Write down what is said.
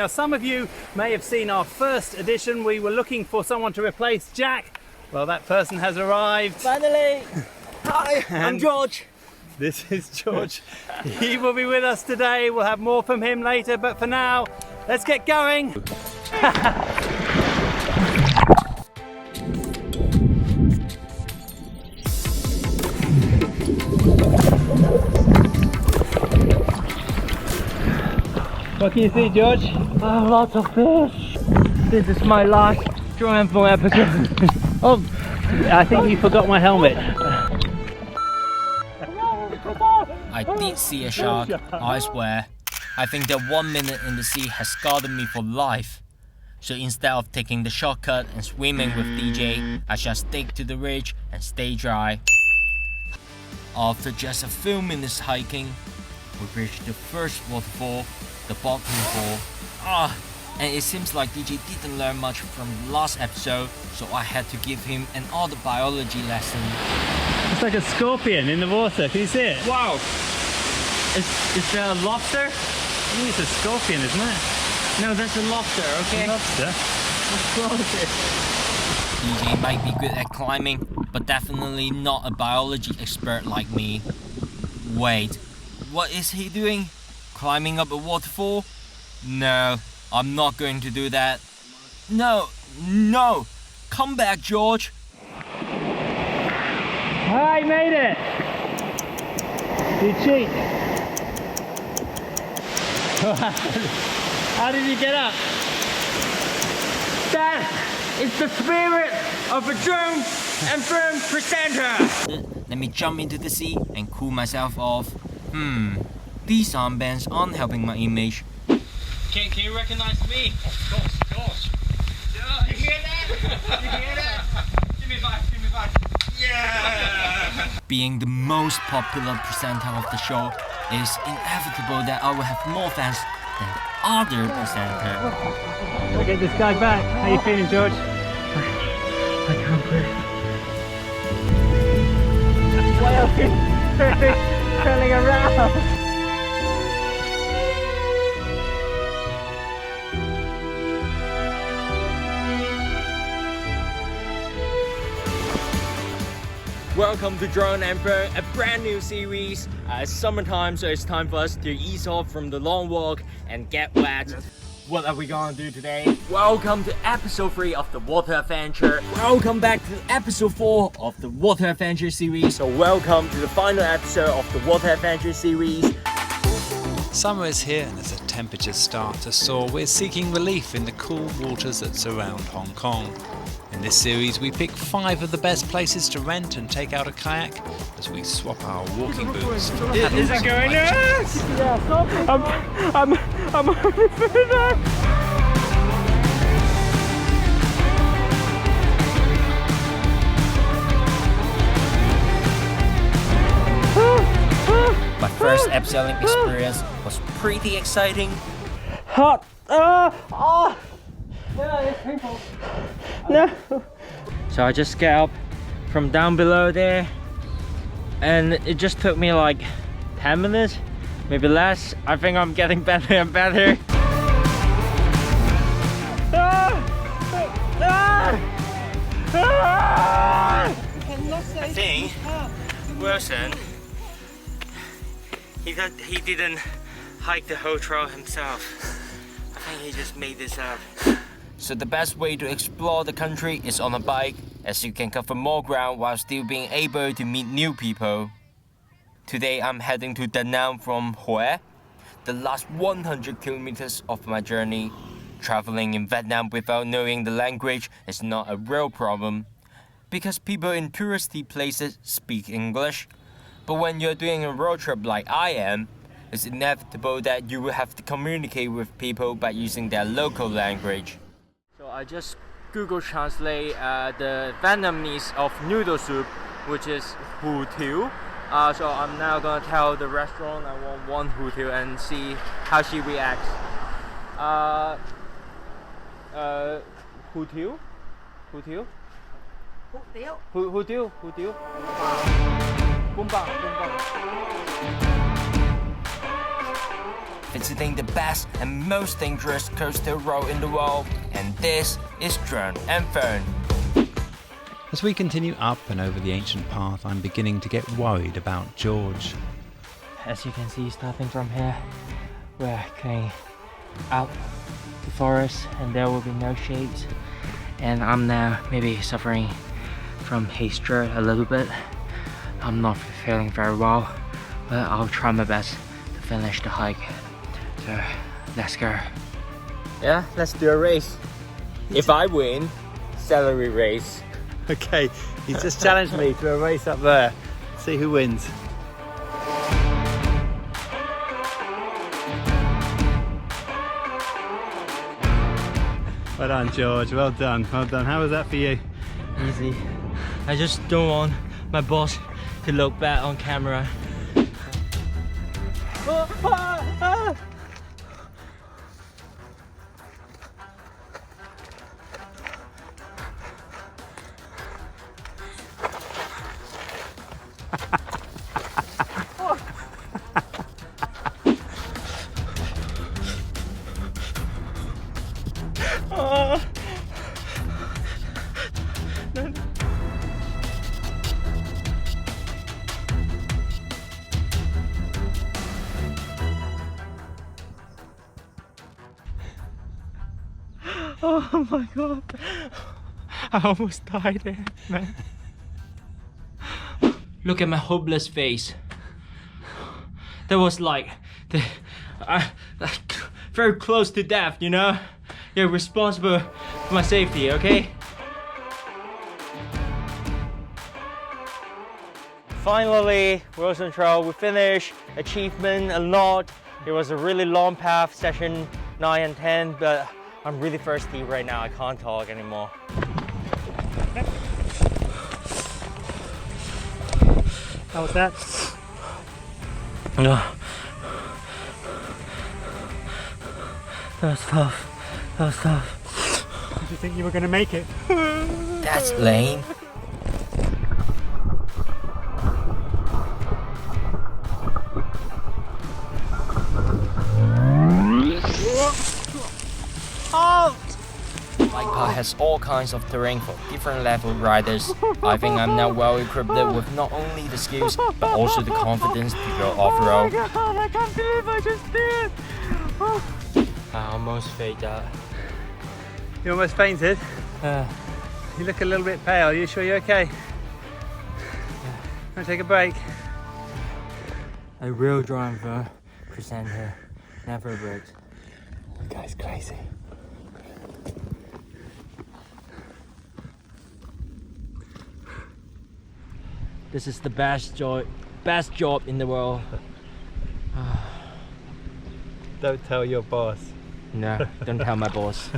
Now, some of you may have seen our first edition. We were looking for someone to replace Jack. Well, that person has arrived. Finally! Hi, I'm George. This is George. He will be with us today. We'll have more from him later, but for now, let's get going. What can you see, George? Lots of fish. This is my last Drone Info episode. Oh, I think you forgot my helmet. I did see a shark, I swear. I think that 1 minute in the sea has scarred me for life. So instead of taking the shortcut and swimming with DJ, I shall stick to the ridge and stay dry. After just a few minutes hiking, we reached the first waterfall, the bottom fall. And it seems like DJ didn't learn much from the last episode, so I had to give him an odd biology lesson. It's like a scorpion in the water. Can you see it? Wow! Is there a lobster? I think it's a scorpion, isn't it? No, that's a lobster, okay? Lobster. DJ might be good at climbing, but definitely not a biology expert like me. Wait, what is he doing? Climbing up a waterfall? No, I'm not going to do that. No! Come back, George! I made it! You cheat! How did you get up? That is the spirit of a Drone Info presenter! Let me jump into the sea and cool myself off. These armbands aren't helping my image. Can you recognize me? Of course. You hear that? Give me five. Yeah! Being the most popular presenter of the show, it is inevitable that I will have more fans than other presenters. I'll get this guy back. How you feeling, George? I can't breathe. Why are you turning around? Welcome to Drone Info, a brand new series. It's summertime, so it's time for us to ease off from the long walk and get wet. What are we gonna do today? Welcome to episode 3 of the Water Adventure. Welcome back to episode 4 of the Water Adventure series. So welcome to the final episode of the Water Adventure series. Summer is here, and as the temperatures start to soar, we're seeking relief in the cool waters that surround Hong Kong. In this series, we pick 5 of the best places to rent and take out a kayak as we swap our walking boots for paddles. Is it going on? I'm already further. My first abseiling experience was pretty exciting. Hot. Yeah, it's painful. No. So I just get up from down below there, and it just took me like 10 minutes, maybe less. I think I'm getting better and better. I think Wilson, he didn't hike the whole trail himself. I think he just made this up. So the best way to explore the country is on a bike, as you can cover more ground while still being able to meet new people. Today I'm heading to Da Nang from Hue, the last 100 kilometers of my journey. Traveling in Vietnam without knowing the language is not a real problem, because people in touristy places speak English. But when you're doing a road trip like I am, it's inevitable that you will have to communicate with people by using their local language. So I just Google Translate the Vietnamese of noodle soup, which is hủ tiếu. So I'm now gonna tell the restaurant I want one hủ tiếu and see how she reacts. Hủ tiếu? Hủ tiếu? Hủ tiếu. Bún bò. visiting the best and most dangerous coastal road in the world, and this is Drone and Fern. As we continue up and over the ancient path, I'm beginning to get worried about George. As you can see, starting from here, we're going out the forest and there will be no shades. And I'm now maybe suffering from heat stroke a little bit. I'm not feeling very well, but I'll try my best to finish the hike. So let's go. Yeah, let's do a race. If I win, salary race. Okay, he's just challenged me to a race up there. See who wins. Well done, George. Well done. Well done. How was that for you? Easy. I just don't want my boss to look bad on camera. Oh my god, I almost died there, man. Look at my hopeless face. That was like very close to death, you know? You're responsible for my safety, okay? Finally, Wilson Trail, we finished. Achievement a lot. It was a really long path, session 9 and 10, but I'm really thirsty right now. I can't talk anymore. How was that? No. That was tough. That was tough. Did you think you were going to make it? That's lame. Bike path has all kinds of terrain for different level riders. I think I'm now well equipped with not only the skills but also the confidence to go off-road. Oh my god, I can't believe I just did! Oh. I almost faked out. You almost fainted? You look a little bit pale. Are you sure you're okay? Want to take a break? A real driver presenter never breaks. The guy's crazy. This is the best job in the world. Don't tell your boss. No, don't tell my boss.